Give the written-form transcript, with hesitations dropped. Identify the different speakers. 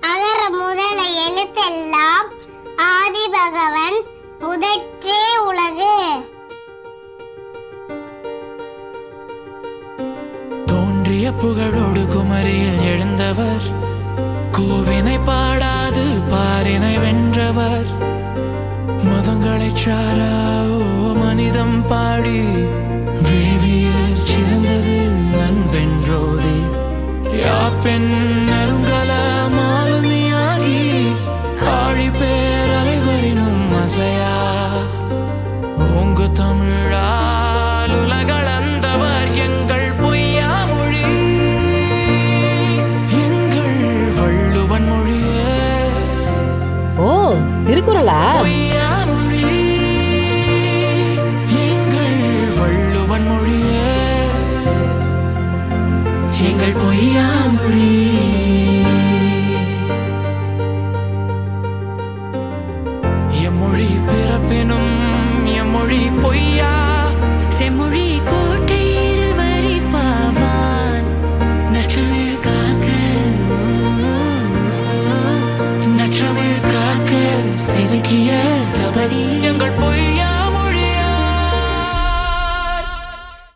Speaker 1: அகர முதல எழுத்தெல்லாம் ஆதிபகவன் முதற்றே உலகு.
Speaker 2: தோன்றிய புகழோடு குமரியில் எழுந்தவர், கோவினை பாடாது பாரினை வென்றவர். மதங்களை சாராவோ மனிதம் பாடி வேவியர் சிறந்தது அன்பென்றோதி. யாப்பெண் நெருங்கல மாலுமியாகி ஆழி பேர் அலைவரினும் அசையா. ஓங்கு தமிழால் உலகளந்தவர் எங்கள் பொய்யா மொழி, எங்கள் வள்ளுவன் மொழியே.
Speaker 3: ஓ, திருக்குறளா?
Speaker 2: பொய்யா மொழி, எங்கள் வள்ளுவன் மொழியே, எங்கள் பொய்யா மொழி. எம்மொழி பிறப்பினும் எம்மொழி பொய்யா.
Speaker 4: செம்மொழி கோட்டை இருவரி பாவான் நற்றமிழ் காக்க,
Speaker 2: நற்றமிழ் காக்க செதுக்கிய தபதி